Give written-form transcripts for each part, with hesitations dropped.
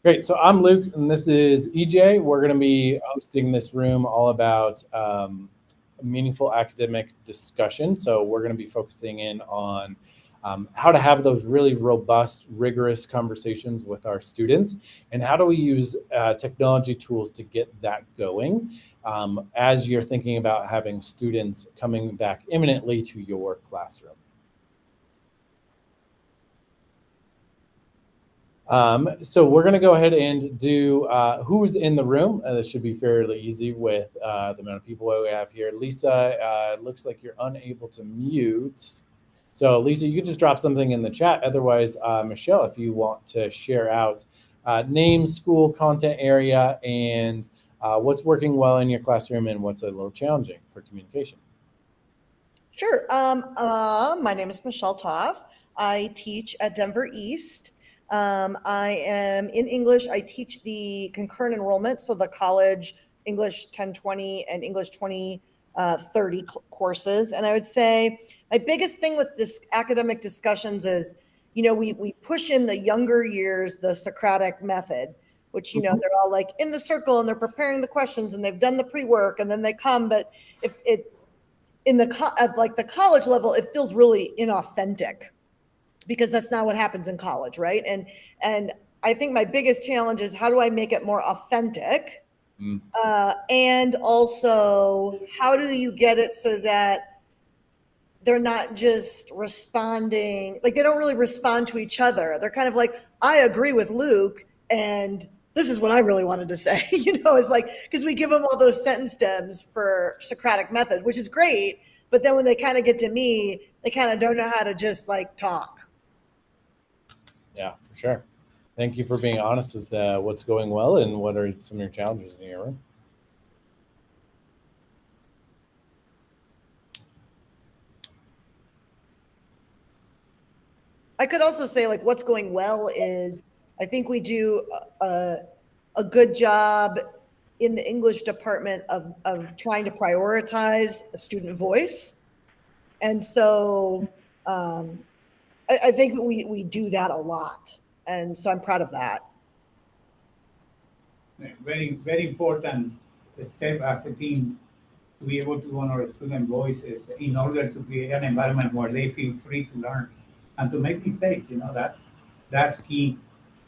Great. So I'm Luke, and this is EJ. We're going to be hosting this room all about meaningful academic discussion. So we're going to be focusing in on how to have those really robust, rigorous conversations with our students, and how do we use technology tools to get that going as you're thinking about having students coming back imminently to your classroom. So we're going to go ahead and do who's in the room. This should be fairly easy with the amount of people we have here. Lisa, looks like you're unable to mute. So Lisa, you could just drop something in the chat. Otherwise, Michelle, if you want to share out name, school, content area, and what's working well in your classroom and what's a little challenging for communication. Sure. My name is Michelle Toff. I teach at Denver East. I am in English. I teach the concurrent enrollment, so the college English 1020 and English 2030 courses. And I would say my biggest thing with this academic discussions is, we push in the younger years the Socratic method, which, they're all like in the circle and they're preparing the questions and they've done the pre-work and then they come. But if it at like the college level, it feels really inauthentic because that's not what happens in college, right? And I think my biggest challenge is, how do I make it more authentic? And also, how do you get it so that they're not just responding, like they don't really respond to each other. They're kind of like, I agree with Luke, and this is what I really wanted to say. It's like, because we give them all those sentence stems for Socratic method, which is great. But then when they kind of get to me, they kind of don't know how to just like talk. Yeah, for sure. Thank you for being honest as to what's going well and what are some of your challenges in your room. I could also say, like, what's going well is I think we do a good job in the English department of trying to prioritize a student voice. And so I think that we do that a lot. And so I'm proud of that. Very, very important step as a team to be able to honor student voices in order to create an environment where they feel free to learn and to make mistakes. That's key.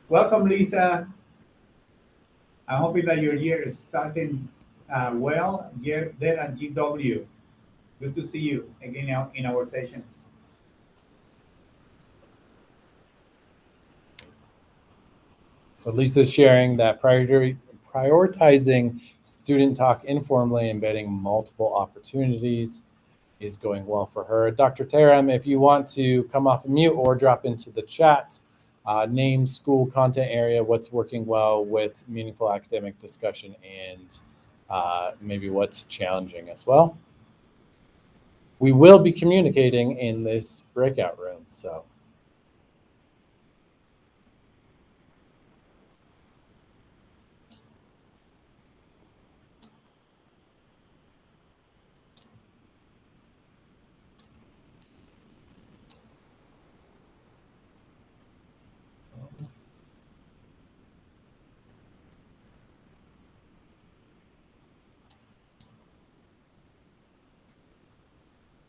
Welcome, Lisa. I'm hoping that your year is starting well. You're there at GW. Good to see you again in our sessions. So Lisa's sharing that prioritizing student talk informally, embedding multiple opportunities is going well for her. Dr. Taram, if you want to come off mute or drop into the chat, name, school, content area, what's working well with meaningful academic discussion, and maybe what's challenging as well. We will be communicating in this breakout room, so.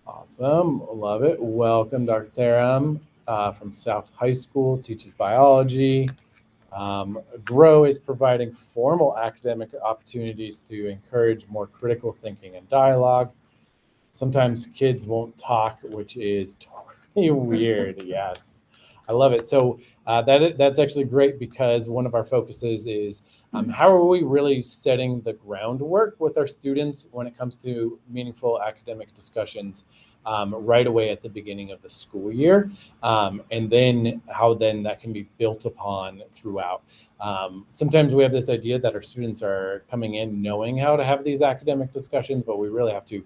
Awesome. Love it. Welcome, Dr. Theram from South High School, teaches biology. GROW is providing formal academic opportunities to encourage more critical thinking and dialogue. Sometimes kids won't talk, which is totally weird. Yes. I love it. So that's actually great, because one of our focuses is how are we really setting the groundwork with our students when it comes to meaningful academic discussions right away at the beginning of the school year, and then how then that can be built upon throughout. Sometimes we have this idea that our students are coming in knowing how to have these academic discussions, but we really have to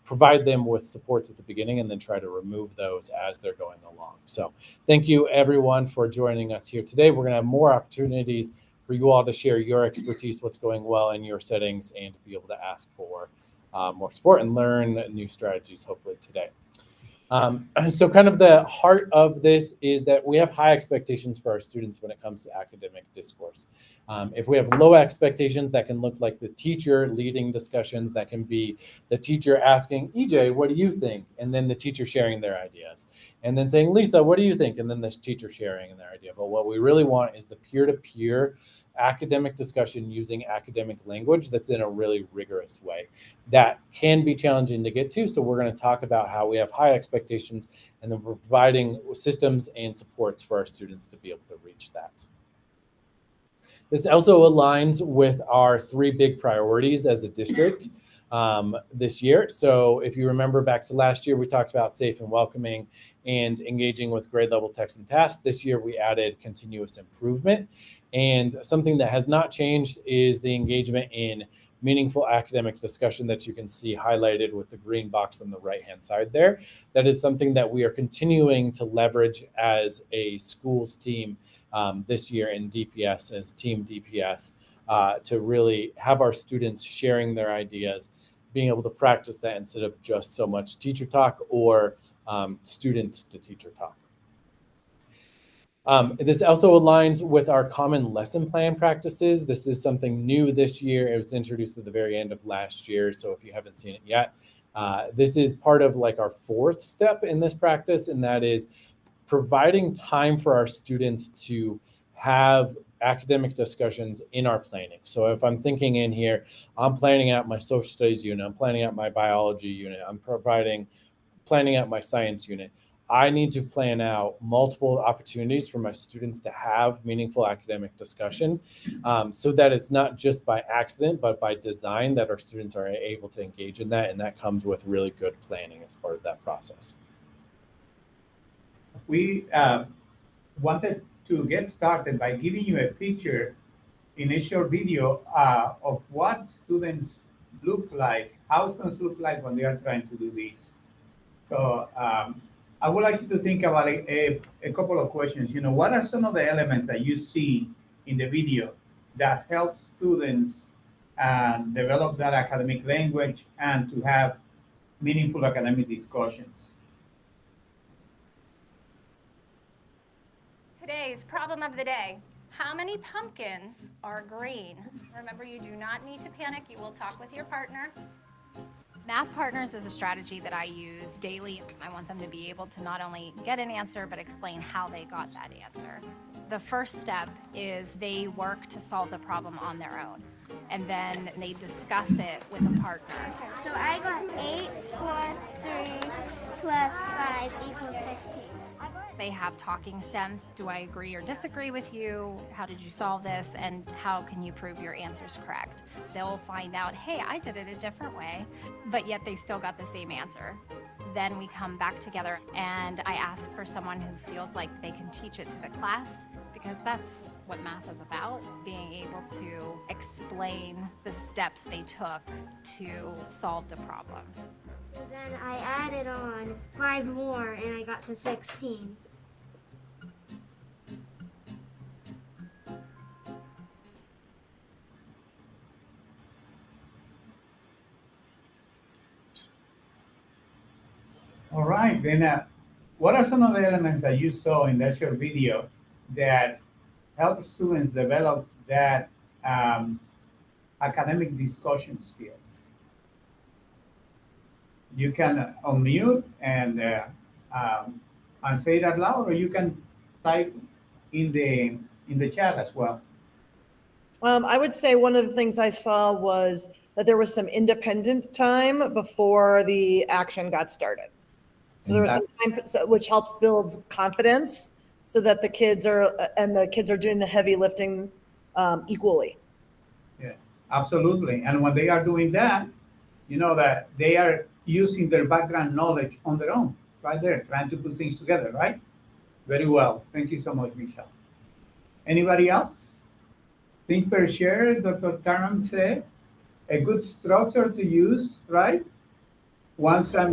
provide them with supports at the beginning and then try to remove those as they're going along. So thank you everyone for joining us here today. We're going to have more opportunities for you all to share your expertise, what's going well in your settings, and to be able to ask for more support and learn new strategies hopefully today. So kind of the heart of this is that we have high expectations for our students when it comes to academic discourse. If we have low expectations, that can look like the teacher leading discussions, that can be the teacher asking, EJ, what do you think? And then the teacher sharing their ideas. And then saying, Lisa, what do you think? And then the teacher sharing their idea. But what we really want is the peer-to-peer academic discussion using academic language that's in a really rigorous way. That can be challenging to get to. So we're going to talk about how we have high expectations and then we're providing systems and supports for our students to be able to reach that. This also aligns with our 3 big priorities as a district this year. So if you remember back to last year, we talked about safe and welcoming and engaging with grade level texts and tasks. This year we added continuous improvement. And something that has not changed is the engagement in meaningful academic discussion that you can see highlighted with the green box on the right-hand side there. That is something that we are continuing to leverage as a schools team this year in DPS, as Team DPS, to really have our students sharing their ideas, being able to practice that instead of just so much teacher talk or student to teacher talk. This also aligns with our common lesson plan practices. This is something new this year. It was introduced at the very end of last year. So if you haven't seen it yet, this is part of like our 4th step in this practice, and that is providing time for our students to have academic discussions in our planning. So if I'm thinking in here, I'm planning out my social studies unit, I'm planning out my biology unit, I'm planning out my science unit. I need to plan out multiple opportunities for my students to have meaningful academic discussion so that it's not just by accident, but by design that our students are able to engage in that. And that comes with really good planning as part of that process. We wanted to get started by giving you a picture in a short video of what students look like, how students look like when they are trying to do this. So I would like you to think about a couple of questions. You know, what are some of the elements that you see in the video that help students develop that academic language and to have meaningful academic discussions? Today's problem of the day. How many pumpkins are green? Remember, you do not need to panic. You will talk with your partner. Math Partners is a strategy that I use daily. I want them to be able to not only get an answer, but explain how they got that answer. The first step is they work to solve the problem on their own, and then they discuss it with a partner. So I got 8 plus 3 plus 5 equals 16. They have talking stems. Do I agree or disagree with you? How did you solve this? And how can you prove your answer's correct? They'll find out, hey, I did it a different way, but yet they still got the same answer. Then we come back together and I ask for someone who feels like they can teach it to the class, because that's what math is about, being able to explain the steps they took to solve the problem. Then I added on 5 more and I got to 16. All right, then what are some of the elements that you saw in that short video that help students develop that academic discussion skills? You can unmute and say it out loud, or you can type in the chat as well. I would say one of the things I saw was that there was some independent time before the action got started. So there was some time, which helps build confidence, so that the kids are doing the heavy lifting equally. Yes, absolutely. And when they are doing that, you know that they are using their background knowledge on their own, right there, trying to put things together, right? Very well. Thank you so much, Michelle. Anybody else? Think per share, Dr. Taram said. A good structure to use, right? Once I'm I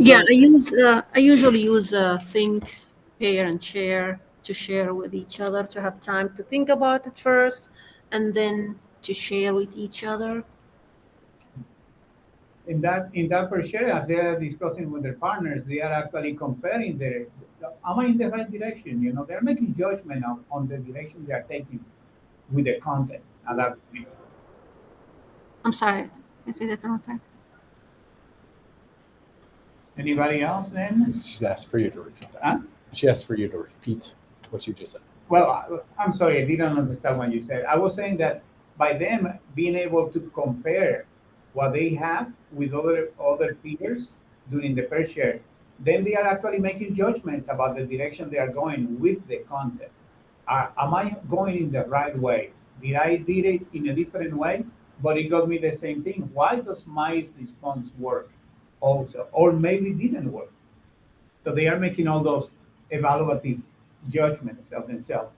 usually use think, pair, and share to share with each other, to have time to think about it first, and then to share with each other. in that per share, as they are discussing with their partners, they are actually comparing their, am I in the right direction? You know, they're making judgment on the direction they are taking with the content at that point. I'm sorry. Can you say that one more time? Anybody else then? She's asked for you to repeat that. Huh? She asked for you to repeat what you just said. Well, I'm sorry, I didn't understand what you said. I was saying that by them being able to compare what they have with other peers during the per share, then they are actually making judgments about the direction they are going with the content. Am I going in the right way? Did I did it in a different way, but it got me the same thing? Why does my response work also, or maybe didn't work? So they are making all those evaluative judgments of themselves.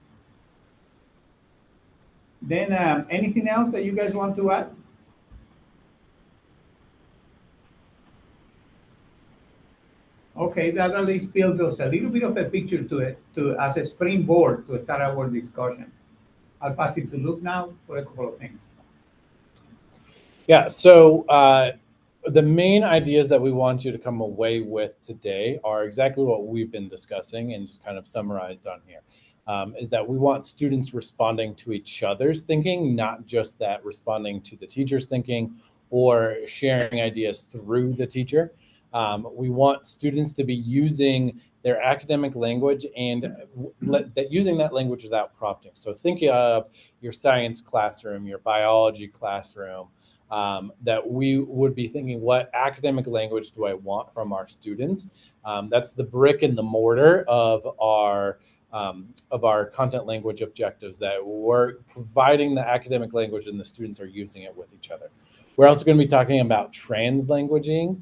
Then anything else that you guys want to add? Okay, that at least builds us a little bit of a picture to it, to as a springboard to start our discussion. I'll pass it to Luke now for a couple of things. Yeah, so the main ideas that we want you to come away with today are exactly what we've been discussing and just kind of summarized on here. Is that we want students responding to each other's thinking, not just that responding to the teacher's thinking or sharing ideas through the teacher. We want students to be using their academic language and using that language without prompting. So think of your science classroom, your biology classroom, that we would be thinking, what academic language do I want from our students? That's the brick and the mortar of our content language objectives, that we're providing the academic language and the students are using it with each other. We're also going to be talking about translanguaging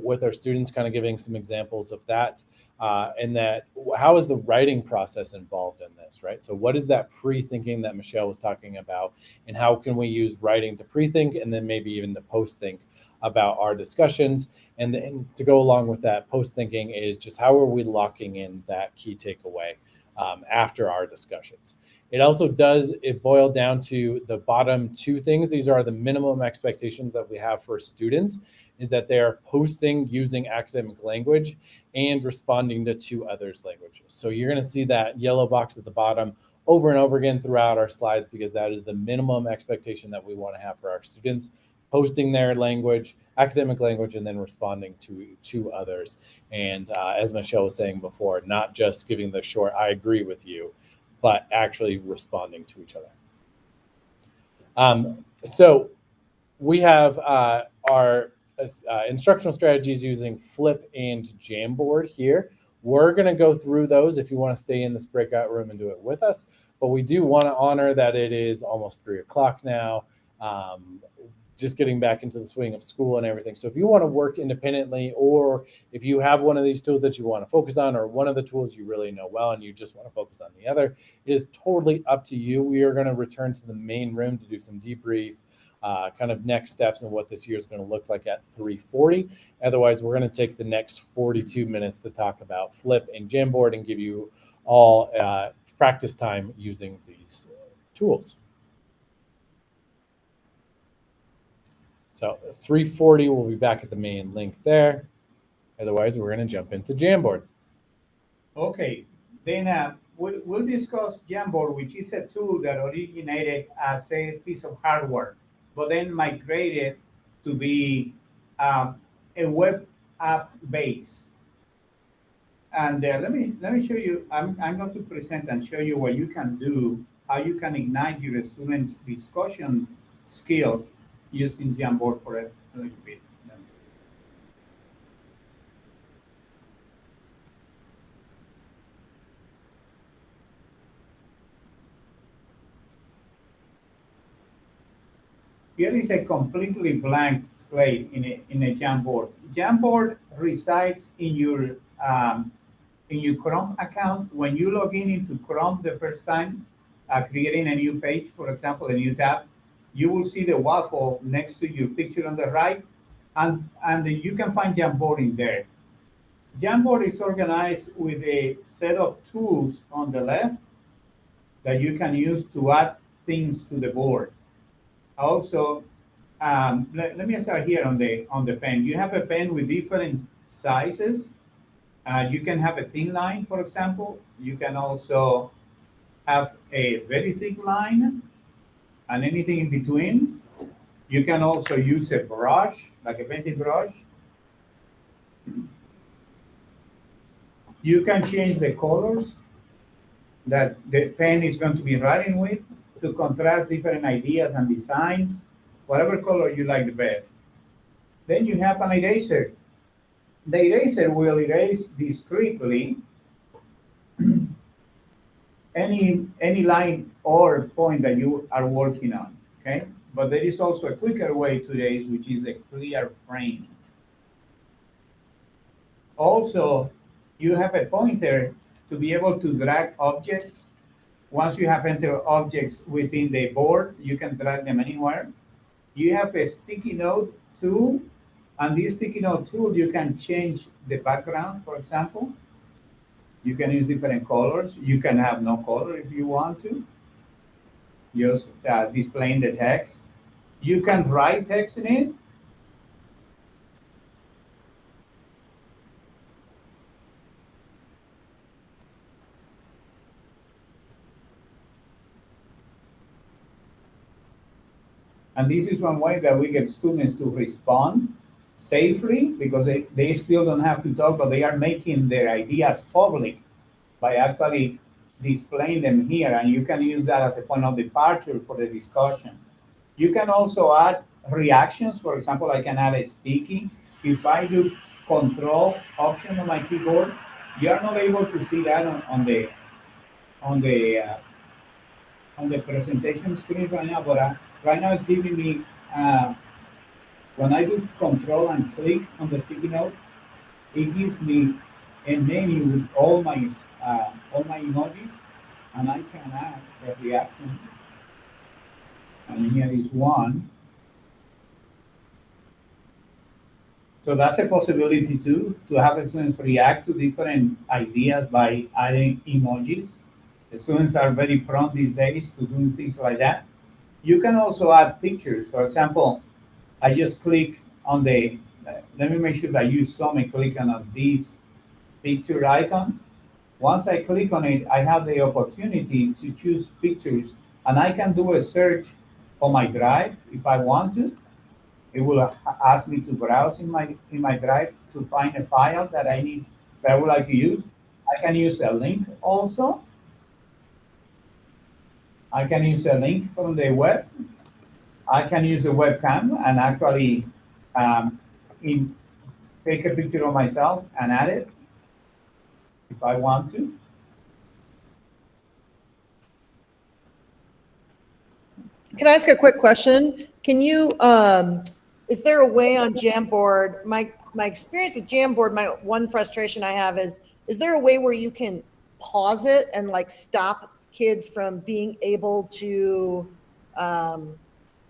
with our students, kind of giving some examples of that. And that how is the writing process involved in this, right? So what is that pre-thinking that Michelle was talking about, and how can we use writing to pre-think and then maybe even to post-think about our discussions? And then to go along with that post-thinking is just how are we locking in that key takeaway after our discussions. It boiled down to the bottom two things. These are the minimum expectations that we have for students, is that they are posting using academic language and responding to two others' languages. So you're going to see that yellow box at the bottom over and over again throughout our slides, because that is the minimum expectation that we want to have for our students, posting their language, academic language, and then responding to others. And as Michelle was saying before, not just giving the short, I agree with you, but actually responding to each other. So we have our instructional strategies using Flip and Jamboard here. We're going to go through those if you want to stay in this breakout room and do it with us. But we do want to honor that it is almost 3 o'clock now. Just getting back into the swing of school and everything. So if you want to work independently, or if you have one of these tools that you want to focus on, or one of the tools you really know well and you just want to focus on the other, it is totally up to you. We are going to return to the main room to do some debrief, kind of next steps and what this year is going to look like at 3:40. Otherwise, we're going to take the next 42 minutes to talk about Flip and Jamboard and give you all practice time using these tools. So 3:40, we'll be back at the main link there. Otherwise, we're going to jump into Jamboard. Okay, then we'll discuss Jamboard, which is a tool that originated as a piece of hardware, but then migrated to be a web app base. And let me show you. I'm going to present and show you what you can do, how you can ignite your students' discussion skills using Jamboard for a little bit. Here is a completely blank slate in a Jamboard. Jamboard resides in your Chrome account. When you log into Chrome the first time, creating a new page, for example, a new tab, you will see the waffle next to your picture on the right, and you can find Jamboard in there. Jamboard is organized with a set of tools on the left that you can use to add things to the board. Also, let me start here on the pen. You have a pen with different sizes. You can have a thin line, for example. You can also have a very thick line and anything in between. You can also use a brush, like a painting brush. You can change the colors that the pen is going to be writing with to contrast different ideas and designs, whatever color you like the best. Then you have an eraser. The eraser will erase discreetly any line or point that you are working on, okay? But there is also a quicker way to erase, which is a clear frame. Also, you have a pointer to be able to drag objects. Once you have entered objects within the board, you can drag them anywhere. You have a sticky note tool, and this sticky note tool, you can change the background, for example. You can use different colors. You can have no color if you want to. Just displaying the text. You can write text in it. And this is one way that we get students to respond safely because they still don't have to talk, but they are making their ideas public by actually displaying them here. And you can use that as a point of departure for the discussion. You can also add reactions. For example, I can add a sticky. If I do Control Option on my keyboard, you are not able to see that on the presentation screen right now, but right now it's giving me, when I do Control and click on the sticky note, it gives me a menu with all my emojis, and I can add a reaction. And here is one. So that's a possibility too, to have the students react to different ideas by adding emojis. The students are very prone these days to doing things like that. You can also add pictures. For example, I just click on the, let me make sure that you saw me clicking on this picture icon. Once I click on it, I have the opportunity to choose pictures, and I can do a search on my drive if I want to. It will ask me to browse in my drive to find a file that I need, that I would like to use. I can use a link also. I can use a link from the web. I can use a webcam and actually take a picture of myself and add it if I want to. Can I ask a quick question? Can you, is there a way on Jamboard, my experience with Jamboard, my one frustration I have is there a way where you can pause it and like stop kids from being able to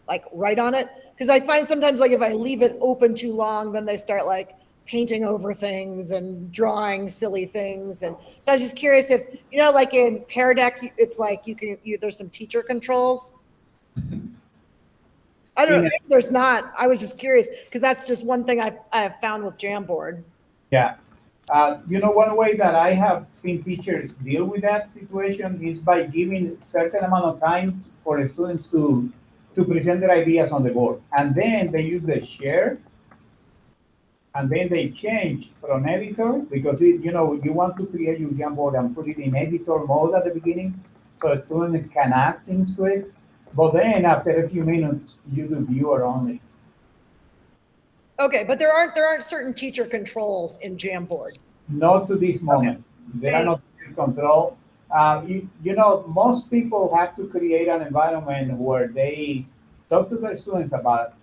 like write on it? Because I find sometimes like if I leave it open too long, then they start like painting over things and drawing silly things. And so I was just curious if, you know, like in Pear Deck, it's like there's some teacher controls. I don't know, maybe there's not. I was just curious because that's just one thing I have found with Jamboard. Yeah. You know, one way that I have seen teachers deal with that situation is by giving a certain amount of time for the students to present their ideas on the board. And then they use the share, and then they change from editor because, you know, you want to create your Jamboard and put it in editor mode at the beginning so the student can add things to it. But then after a few minutes, you do viewer only. Okay, but there aren't certain teacher controls in Jamboard. Not to this moment. Okay. There are no teacher control. You know, most people have to create an environment where they talk to their students about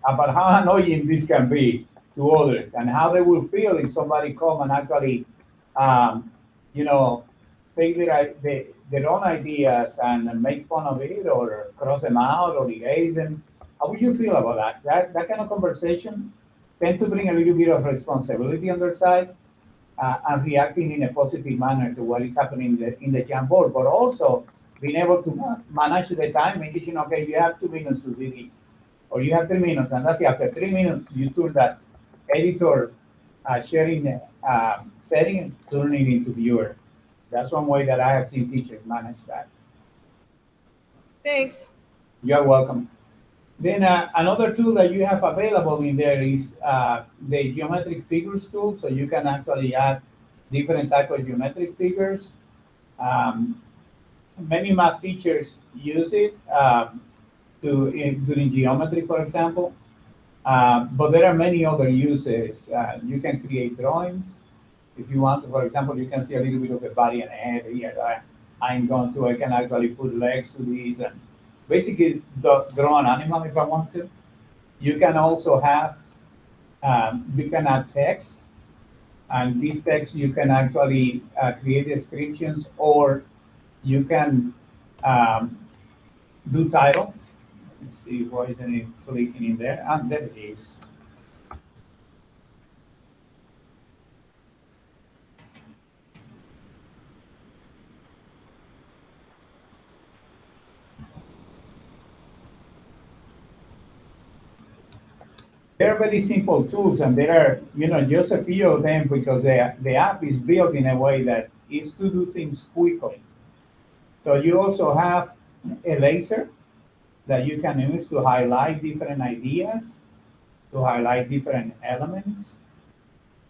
how annoying this can be to others and how they will feel if somebody come and actually, you know, take their own ideas and make fun of it or cross them out or erase them. How would you feel about that? That kind of conversation tend to bring a little bit of responsibility on their side and reacting in a positive manner to what is happening in the Jamboard, but also being able to manage the time, making sure, okay, you have 2 minutes to do it. or you have 3 minutes, and that's it. After 3 minutes, you turn that editor sharing setting and turn it into viewer. That's one way that I have seen teachers manage that. Thanks. You're welcome. Then another tool that you have available in there is the geometric figures tool. So you can actually add different type of geometric figures. Many math teachers use it during geometry, for example. But there are many other uses. You can create drawings. If you want to, for example, you can see a little bit of a body and a head here. I can actually put legs to these and basically draw an animal if I want to. You can also have, you can add text, and these texts you can actually create descriptions, or you can do titles. Let's see, why isn't it clicking in there? And there it is. They're very simple tools, and there are, just a few of them because the app is built in a way that is to do things quickly. So you also have a laser that you can use to highlight different ideas, to highlight different elements,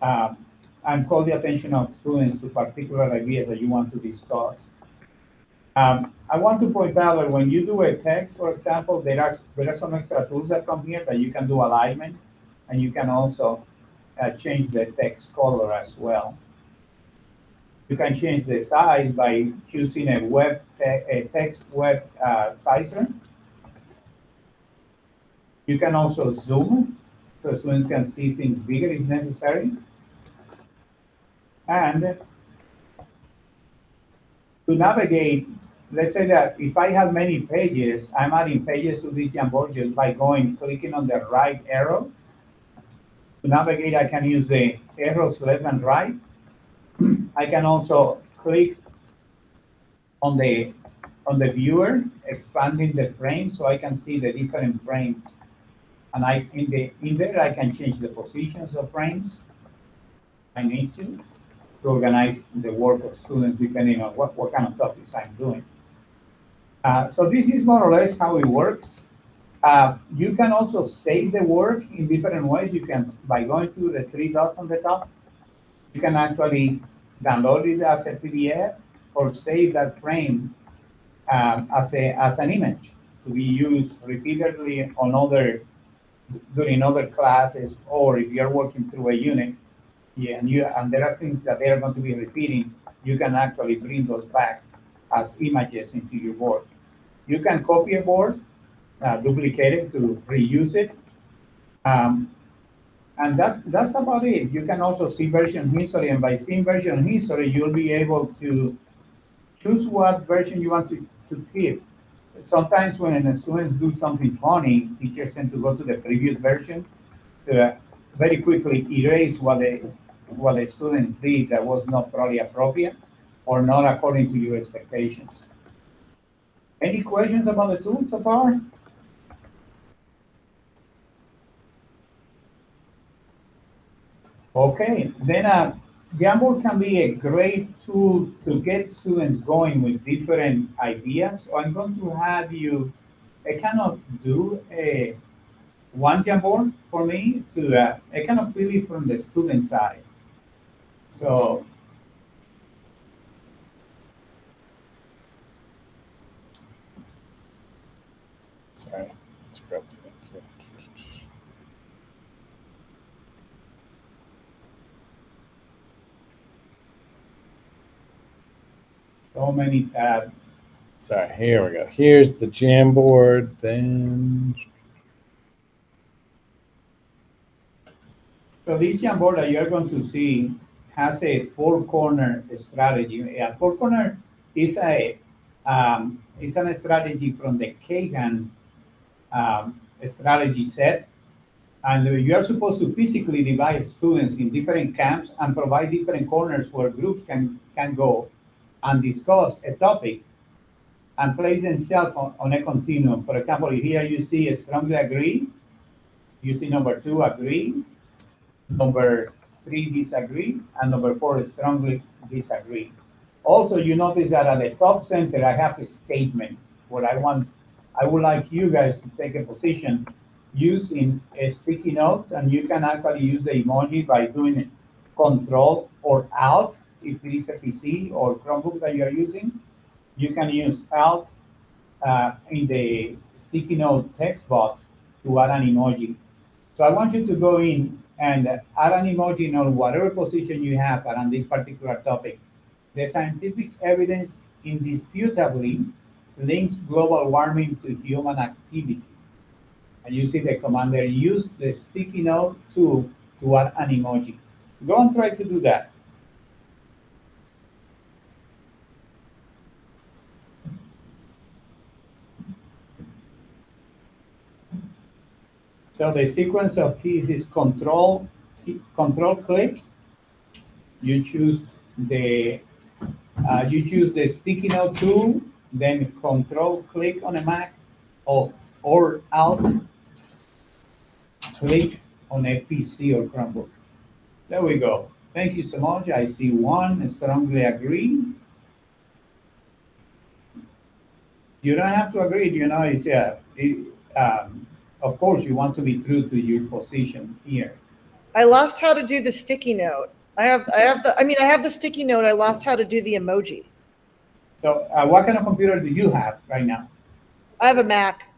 and call the attention of students to particular ideas that you want to discuss. I want to point out that when you do a text, for example, there are some extra tools that come here that you can do alignment, and you can also change the text color as well. You can change the size by choosing a text web sizer. You can also zoom so students can see things bigger if necessary. And to navigate, let's say that if I have many pages, I'm adding pages to this Jamboard just by clicking on the right arrow. To navigate, I can use the arrows left and right. I can also click on the viewer, expanding the frame so I can see the different frames. And in there I can change the positions of frames I need to organize the work of students depending on what kind of topics I'm doing. So this is more or less how it works. You can also save the work in different ways. You can, by going to the 3 dots on the top, you can actually download it as a PDF or save that frame as an image to be used repeatedly during other classes, or if you're working through a unit, and there are things that they are going to be repeating, you can actually bring those back as images into your board. You can copy a board, duplicate it to reuse it, and that's about it. You can also see version history, and by seeing version history, you'll be able to choose what version you want to keep. Sometimes when students do something funny, teachers tend to go to the previous version to very quickly erase what the students did that was not probably appropriate or not according to your expectations. Any questions about the tool so far? Okay, then Jamboard can be a great tool to get students going with different ideas. So I'm going to have you kind of do one Jamboard for me to kind of feel it from the student side. So sorry, let's grab the link here. So many tabs. Sorry, here we go. Here's the Jamboard. Then So this Jamboard that you're going to see has a 4-corner strategy. A 4-corner is a strategy from the Kagan strategy set. And you are supposed to physically divide students in different camps and provide different corners where groups can go and discuss a topic and place themselves on a continuum. For example, here you see a strongly agree, you see number 2 agree, number 3 disagree, and number 4 strongly disagree. Also, you notice that at the top center, I have a statement where I would like you guys to take a position using a sticky note, and you can actually use the emoji by doing it Control or Alt if it is a PC or Chromebook that you're using. You can use Alt in the sticky note text box to add an emoji. So I want you to go in and add an emoji on whatever position you have around this particular topic. The scientific evidence indisputably links global warming to human activity. And you see the command there, use the sticky note tool to add an emoji. Go and try to do that. So the sequence of keys is control click. You choose the sticky note tool, then control click on a Mac, or Alt click on a PC or Chromebook. There we go. Thank you so much. I see 1 strongly agree. You don't have to agree. Of course, you want to be true to your position here. I lost how to do the sticky note. I have the sticky note. I lost how to do the emoji. So what kind of computer do you have right now? I have a Mac.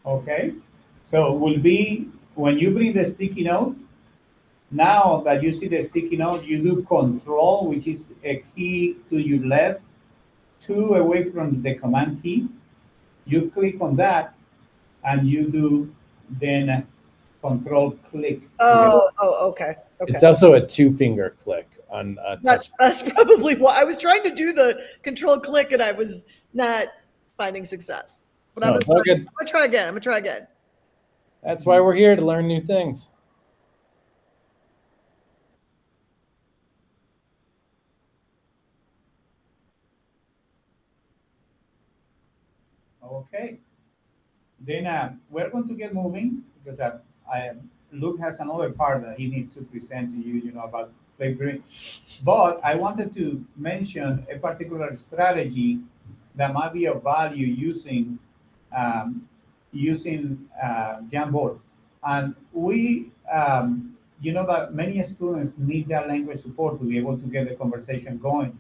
Okay. So will be when you bring the sticky note, now that you see the sticky note, you do Control, which is a key to your left, 2 away from the command key. You click on that, and you do then Control click. Okay. It's also a 2-finger click on a touch. That's probably why I was trying to do the control click and I was not finding success. But No, it's all good. I'm gonna try again. That's why we're here, to learn new things. Okay. Then we're going to get moving because Luke has another part that he needs to present to you, about flavoring. But I wanted to mention a particular strategy that might be of value using Jamboard. And we, that many students need that language support to be able to get the conversation going.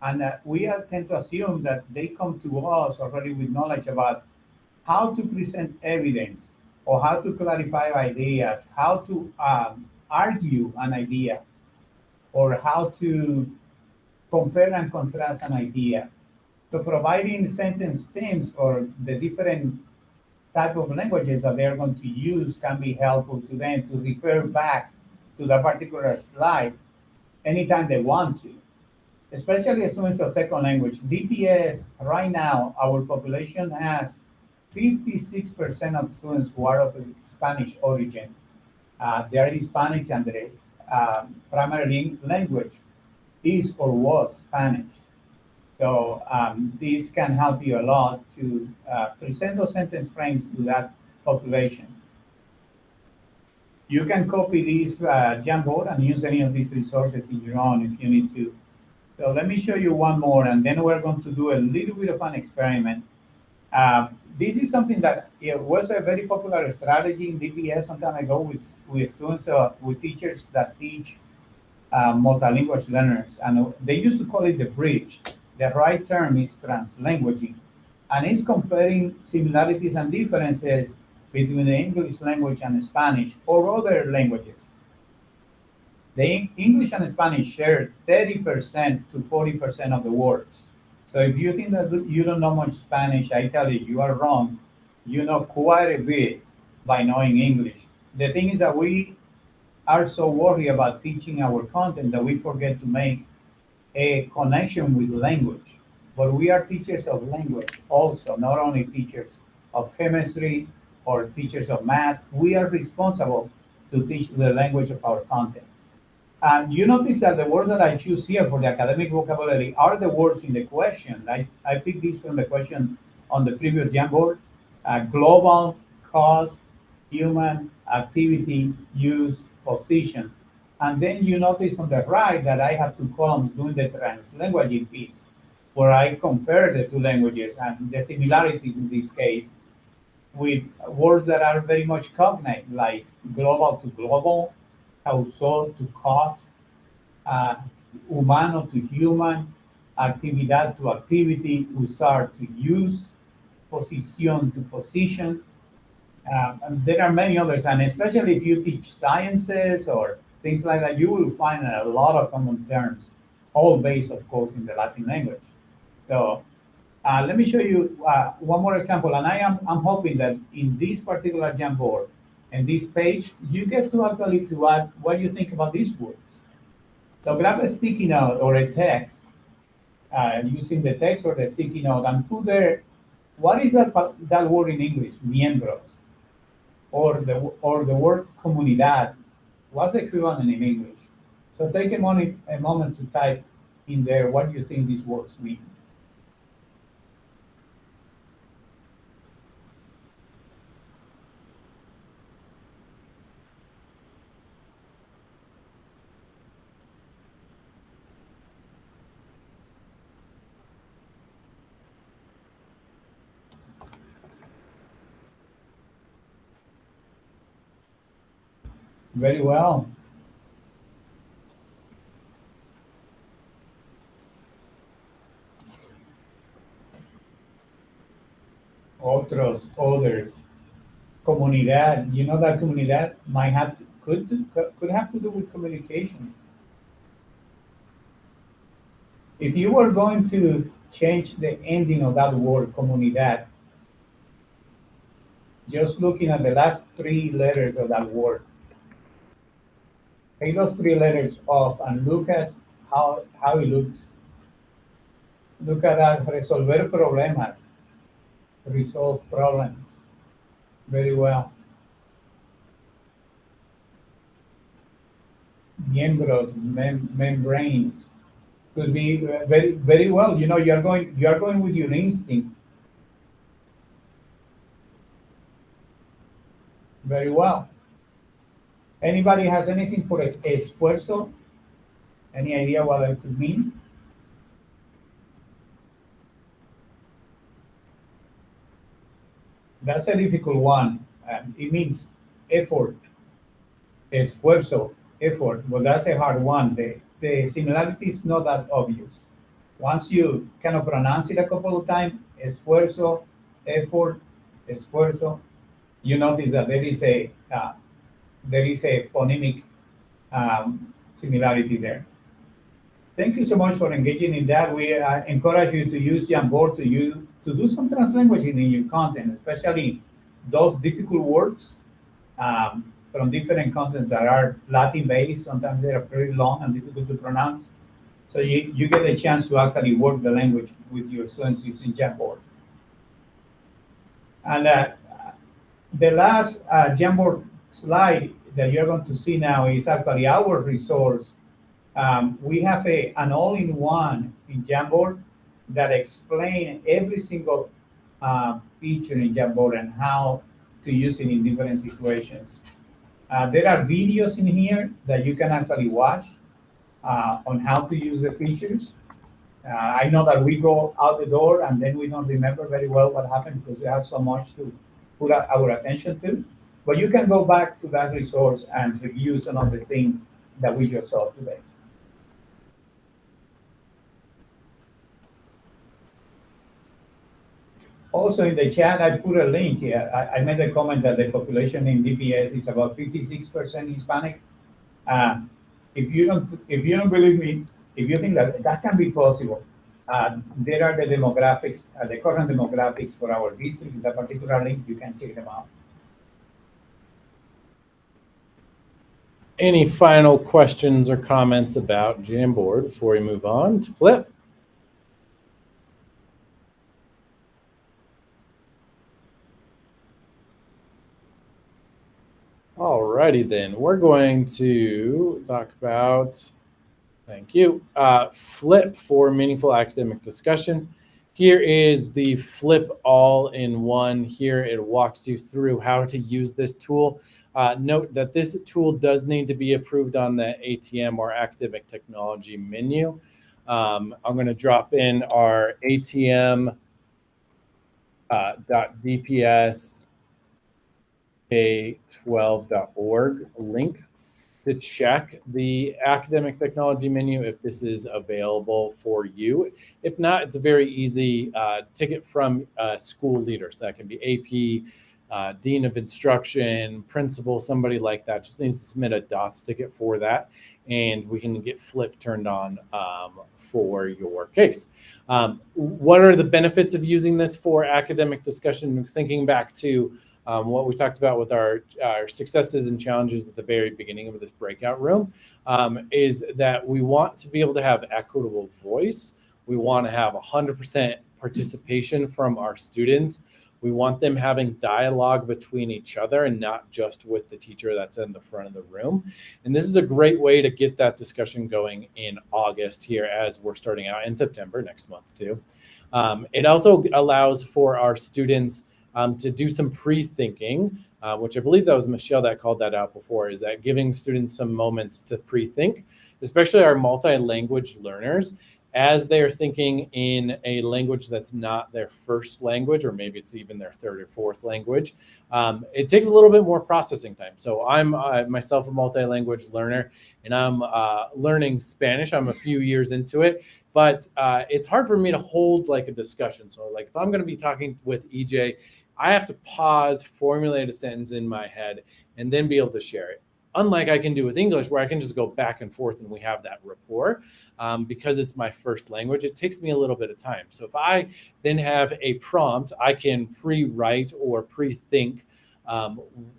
And we tend to assume that they come to us already with knowledge about how to present evidence or how to clarify ideas, how to argue an idea, or how to compare and contrast an idea. So providing sentence themes or the different type of languages that they're going to use can be helpful to them to refer back to that particular slide anytime they want to, especially students of second language. DPS, right now, our population has 56% of students who are of Spanish origin. They are Hispanics and their primary language is or was Spanish. So this can help you a lot to present those sentence frames to that population. You can copy this Jamboard and use any of these resources in your own if you need to. So let me show you one more, and then we're going to do a little bit of an experiment. This is something that was a very popular strategy in DPS some time ago with students, with teachers that teach multilingual learners. And they used to call it the bridge. The right term is translanguaging. And it's comparing similarities and differences between the English language and Spanish or other languages. The English and Spanish share 30% to 40% of the words. So if you think that you don't know much Spanish, I tell you, you are wrong. You know quite a bit by knowing English. The thing is that we are so worried about teaching our content that we forget to make a connection with language. But we are teachers of language also, not only teachers of chemistry or teachers of math. We are responsible to teach the language of our content. And you notice that the words that I choose here for the academic vocabulary are the words in the question. I picked these from the question on the previous Jamboard. Global, cause, human, activity, use, position. And then you notice on the right that I have two columns doing the translanguaging piece, where I compare the two languages and the similarities in this case with words that are very much cognate, like global to global, causal to cost, uh, humano to human, actividad to activity, usar to use, posición to position. And there are many others, and especially if you teach sciences or things like that, you will find a lot of common terms, all based, of course, in the Latin language. So let me show you one more example, and I'm hoping that in this particular Jamboard and this page, you get to actually to add what you think about these words. So grab a sticky note or a text, using the text or the sticky note, and put there what is that word in English, miembros, or the word comunidad. What's the equivalent in English? So take a moment to type in there what you think these words mean. Very well. Otros, others. Comunidad. You know that comunidad might have could have to do with communication. If you were going to change the ending of that word, comunidad, just looking at the last three letters of that word, take those three letters off and look at how it looks. Look at that, resolver problemas, resolve problems. Very well. Miembros, membranes, could be very well. You know, you are going with your instinct. Very well. Anybody has anything for esfuerzo? Any idea what that could mean? That's a difficult one. It means effort, esfuerzo, effort. Well, that's a hard one. The similarity is not that obvious. Once you kind of pronounce it a couple of times, esfuerzo, effort, esfuerzo, you notice that there is a phonemic similarity there. Thank you so much for engaging in that. We encourage you to use Jamboard to do some translanguaging in your content, especially those difficult words from different contents that are Latin based. Sometimes they are pretty long and difficult to pronounce. So you get a chance to actually work the language with your students using Jamboard. And the last Jamboard slide that you're going to see now is actually our resource. We have an all-in-one in Jamboard that explain every single feature in Jamboard and how to use it in different situations. There are videos in here that you can actually watch on how to use the features. I know that we go out the door and then we don't remember very well what happened because we have so much to put our attention to. But you can go back to that resource and review some of the things that we just saw today. Also in the chat, I put a link here. I made a comment that the population in DPS is about 56% Hispanic. If you don't believe me, if you think that can be possible, there are the demographics, the current demographics for our district. In that particular link, you can check them out. Any final questions or comments about Jamboard before we move on to Flip? Alrighty then, we're going to talk about, thank you, Flip for meaningful academic discussion. Here is the Flip all-in-one. Here it walks you through how to use this tool. Note that this tool does need to be approved on the ATM or academic technology menu. I'm going to drop in our ATM.dps K12.org link to check the academic technology menu if this is available for you. If not, it's a very easy ticket from a school leader. So that can be AP, dean of instruction, principal, somebody like that. Just needs to submit a DOTS ticket for that, and we can get Flip turned on for your case. What are the benefits of using this for academic discussion? Thinking back to what we talked about with our successes and challenges at the very beginning of this breakout room, is that we want to be able to have equitable voice. We want to have 100% participation from our students. We want them having dialogue between each other and not just with the teacher that's in the front of the room. And this is a great way to get that discussion going in August here, as we're starting out in September next month too. It also allows for our students to do some pre-thinking, which I believe that was Michelle that called that out before, is that giving students some moments to pre-think, especially our multi-language learners, as they're thinking in a language that's not their first language, or maybe it's even their third or fourth language. It takes a little bit more processing time. So I'm myself a multi-language learner, and I'm learning Spanish. I'm a few years into it, but it's hard for me to hold like a discussion. So like if I'm going to be talking with EJ, I have to pause, formulate a sentence in my head, and then be able to share it. Unlike I can do with English, where I can just go back and forth and we have that rapport. Because it's my first language, it takes me a little bit of time. So if I then have a prompt, I can pre-write or pre-think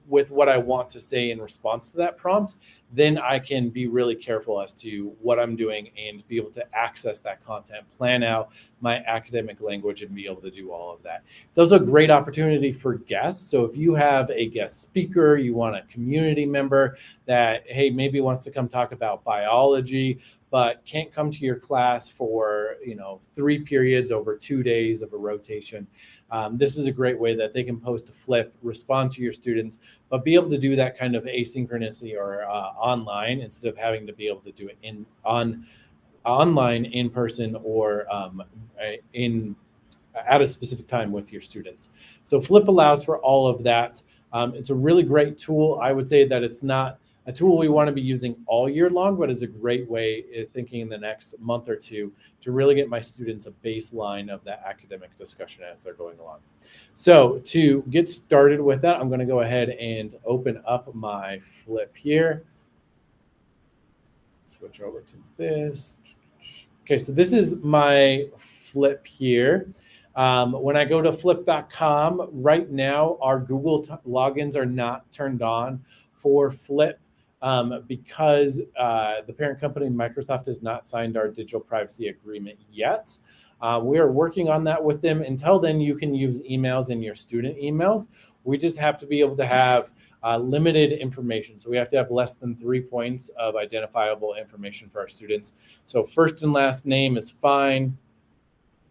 with what I want to say in response to that prompt, then I can be really careful as to what I'm doing and be able to access that content, plan out my academic language, and be able to do all of that. It's also a great opportunity for guests. So if you have a guest speaker, you want a community member that, hey, maybe wants to come talk about biology, but can't come to your class for 3 periods over 2 days of a rotation. This is a great way that they can post a Flip, respond to your students, but be able to do that kind of asynchronously or online, instead of having to be able to do it online, in person, or at a specific time with your students. So Flip allows for all of that. It's a really great tool. I would say that it's not a tool we want to be using all year long, but is a great way, thinking in the next month or two, to really get my students a baseline of that academic discussion as they're going along. So to get started with that, I'm going to go ahead and open up my Flip here. Switch over to this. Okay, so this is my Flip here. When I go to flip.com, right now our Google logins are not turned on for Flip. Because the parent company, Microsoft, has not signed our digital privacy agreement yet. We are working on that with them. Until then, you can use emails in your student emails. We just have to be able to have limited information. So we have to have less than 3 points of identifiable information for our students. So first and last name is fine,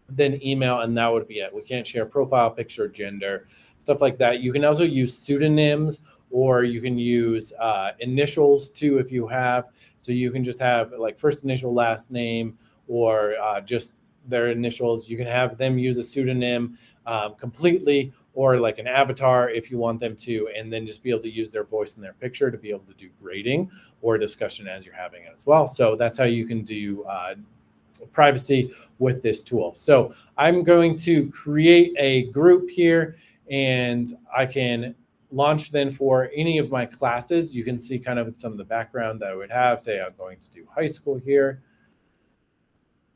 then email, and that would be it. We can't share profile picture, gender, stuff like that. You can also use pseudonyms, or you can use initials too if you have. So you can just have like first initial, last name, or just their initials. You can have them use a pseudonym completely, or like an avatar if you want them to, and then just be able to use their voice and their picture to be able to do grading or discussion as you're having it as well. So that's how you can do privacy with this tool. So I'm going to create a group here, and I can launch then for any of my classes. You can see kind of some of the background that I would have. Say I'm going to do high school here.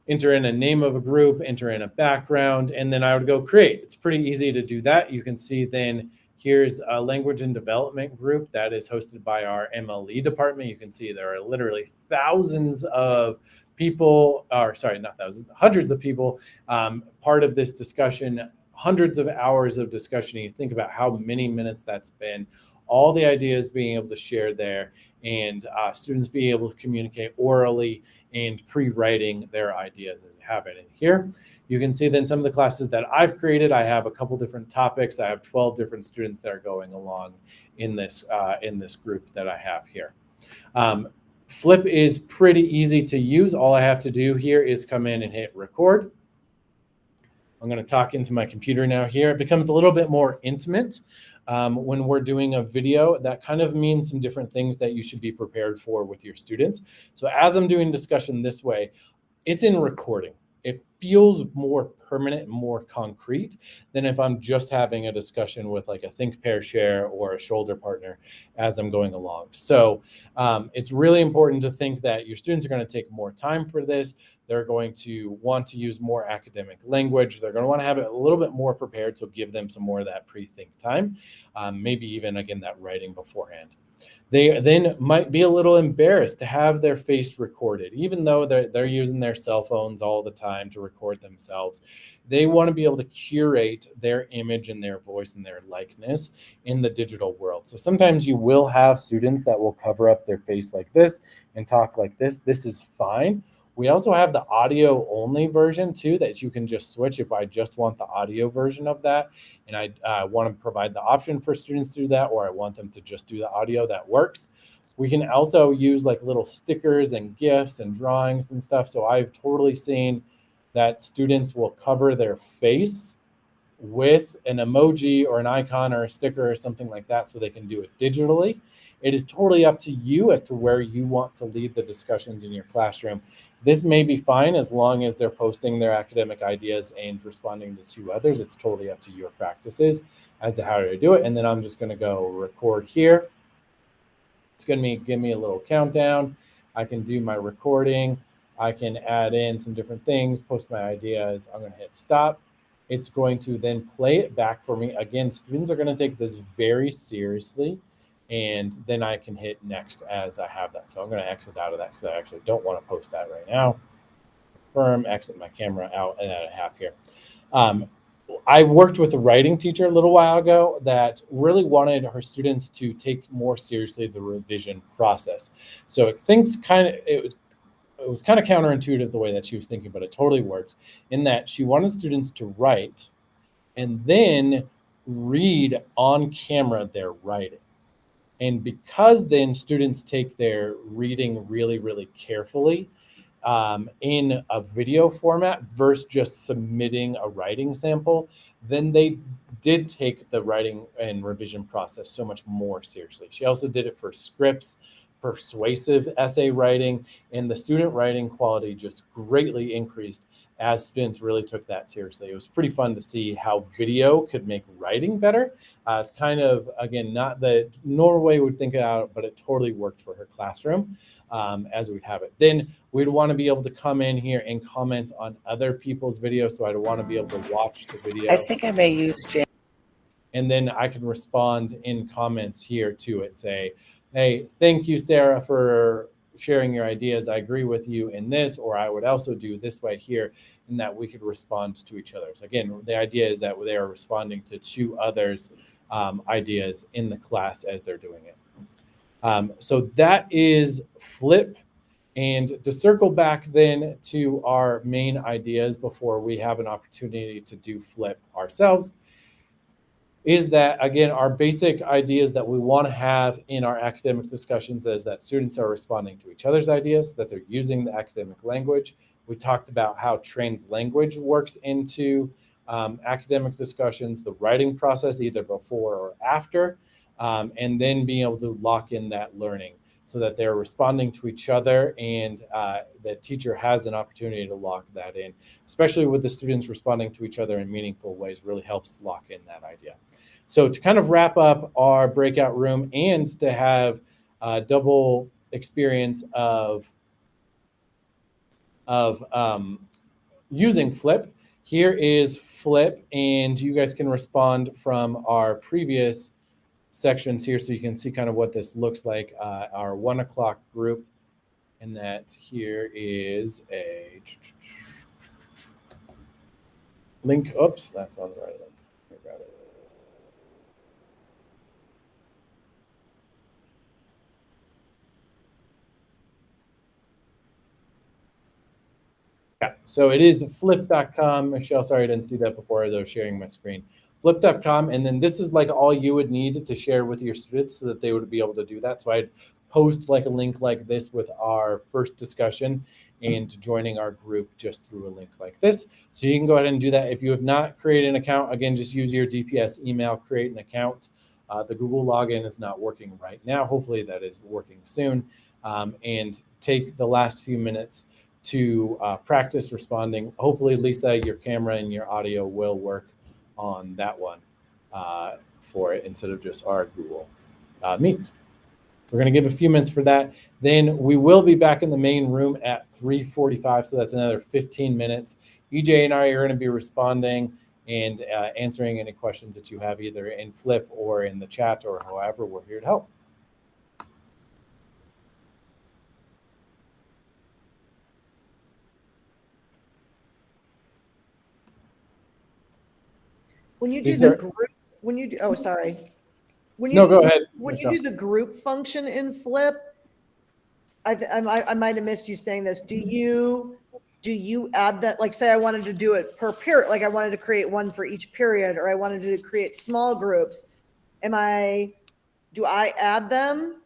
Enter in a name of a group, enter in a background, and then I would go create. It's pretty easy to do that. You can see then here's a language and development group that is hosted by our MLE department. You can see there are literally thousands of people, or sorry, not thousands, hundreds of people part of this discussion, hundreds of hours of discussion. And you think about how many minutes that's been. all the ideas being able to share there, and students being able to communicate orally and pre-writing their ideas as they have it. And here you can see then some of the classes that I've created. I have a couple different topics. I have 12 different students that are going along in this group that I have here. Flip is pretty easy to use. All I have to do here is come in and hit record. I'm going to talk into my computer now here. It becomes a little bit more intimate when we're doing a video. That kind of means some different things that you should be prepared for with your students. So as I'm doing discussion this way, it's in recording. It feels more permanent, more concrete than if I'm just having a discussion with like a think, pair, share or a shoulder partner as I'm going along. So it's really important to think that your students are going to take more time for this. They're going to want to use more academic language. They're going to want to have it a little bit more prepared, so give them some more of that pre-think time, maybe even, again, that writing beforehand. They then might be a little embarrassed to have their face recorded, even though they're using their cell phones all the time to record themselves. They want to be able to curate their image and their voice and their likeness in the digital world. So sometimes you will have students that will cover up their face like this and talk like this. This is fine. We also have the audio only version too, that you can just switch if I just want the audio version of that. And I want to provide the option for students to do that, or I want them to just do the audio. That works. We can also use like little stickers and GIFs and drawings and stuff. So I've totally seen that students will cover their face with an emoji or an icon or a sticker or something like that so they can do it digitally. It is totally up to you as to where you want to lead the discussions in your classroom. This may be fine as long as they're posting their academic ideas and responding to two others. It's totally up to your practices as to how to do it. And then I'm just going to go record here. It's going to give me a little countdown. I can do my recording. I can add in some different things, post my ideas. I'm going to hit stop. It's going to then play it back for me. Again, students are going to take this very seriously. And then I can hit next as I have that. So I'm going to exit out of that because I actually don't want to post that right now. Confirm, exit my camera out, and then I have here. I worked with a writing teacher a little while ago that really wanted her students to take more seriously the revision process. So it was kind of counterintuitive the way that she was thinking, but it totally worked in that she wanted students to write and then read on camera their writing. And because then students take their reading really, really carefully in a video format versus just submitting a writing sample, then they did take the writing and revision process so much more seriously. She also did it for scripts, persuasive essay writing, and the student writing quality just greatly increased as students really took that seriously. It was pretty fun to see how video could make writing better. It's kind of, again, not the normal way we'd think about it, but it totally worked for her classroom as we'd have it. Then we'd want to be able to come in here and comment on other people's videos. So I'd want to be able to watch the video. I think I may use Jan. And then I can respond in comments here to it, say, hey, thank you, Sarah, for sharing your ideas. I agree with you in this, or I would also do this way here, and that we could respond to each other's. Again, the idea is that they are responding to two others' ideas in the class as they're doing it. So that is Flip. And to circle back then to our main ideas before we have an opportunity to do Flip ourselves, is that, again, our basic ideas that we want to have in our academic discussions is that students are responding to each other's ideas, that they're using the academic language. We talked about how translanguage works into academic discussions, the writing process, either before or after, and then being able to lock in that learning so that they're responding to each other, and the teacher has an opportunity to lock that in, especially with the students responding to each other in meaningful ways, really helps lock in that idea. So to kind of wrap up our breakout room and to have a double experience of using Flip, here is Flip, and you guys can respond from our previous sections here so you can see kind of what this looks like, our 1 o'clock group, and that here is a link. Oops, that's on the right link. I got it. Yeah, so it is flip.com. Michelle, sorry I didn't see that before as I was sharing my screen. Flip.com, and then this is like all you would need to share with your students so that they would be able to do that. So I'd post like a link like this with our first discussion and joining our group just through a link like this. So you can go ahead and do that. If you have not created an account, again, just use your DPS email, create an account. The Google login is not working right now. Hopefully that is working soon. And take the last few minutes to practice responding. Hopefully, Lisa, your camera and your audio will work on that one for it instead of just our Google Meet. We're going to give a few minutes for that. Then we will be back in the main room at 3:45, so that's another 15 minutes. EJ and I are going to be responding and answering any questions that you have either in Flip or in the chat or however. We're here to help. When you do Is the there- group, when you do, oh, sorry. When you No, go ahead, When Michelle. you do the group function in Flip, I might have missed you saying this. Do you add that? Like, say I wanted to do it per period, like I wanted to create one for each period, or I wanted to create small groups. Do I add them?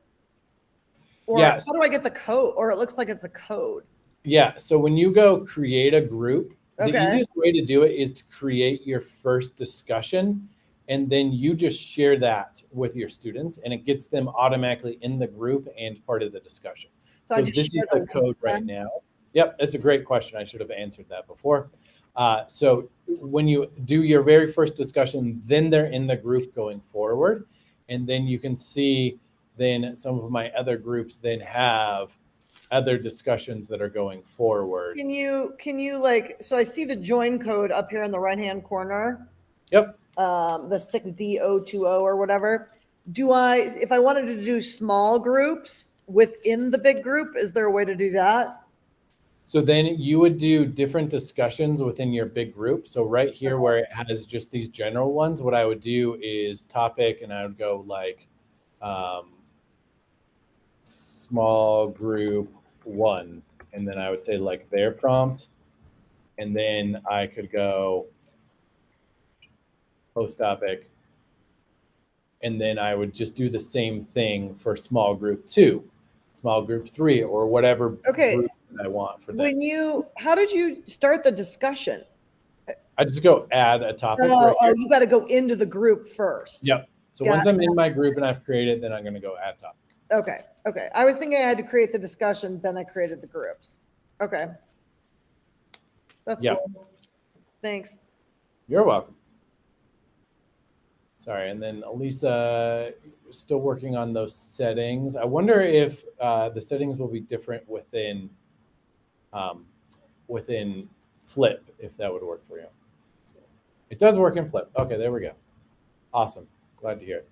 Or Yes. how do I get the code? Or it looks like it's a code. Yeah, so when you go create a group, the Okay. easiest way to do it is to create your first discussion, and then you just share that with your students, and it gets them automatically in the group and part of the discussion. I So just this is share the link code right then? now. Yep, it's a great question. I should have answered that before. So when you do your very first discussion, then they're in the group going forward, and then you can see then some of my other groups then have other discussions that are going forward. Can you like, so I see the join code up here in the right-hand corner, Yep. the 6D020 or whatever. If I wanted to do small groups within the big group, is there a way to do that? So then you would do different discussions within your big group. So right here where it has just these general ones, what I would do is topic, and I would go like small group 1, and then I would say like their prompt, and then I could go post topic, and then I would just do the same thing for small group 2, small group 3, or whatever Okay. group that I want for them. How did you start the discussion? I just go add a topic right here. You got to go into the group first. Yep. So Got once it. I'm in my group and I've created, then I'm going to go add topic. Okay. I was thinking I had to create the discussion, then I created the groups. Okay. That's Yep. cool. Thanks. You're welcome. Sorry. And then Elisa, still working on those settings. I wonder if the settings will be different within Flip, if that would work for you. So it does work in Flip. Okay, there we go. Awesome. Glad to hear it.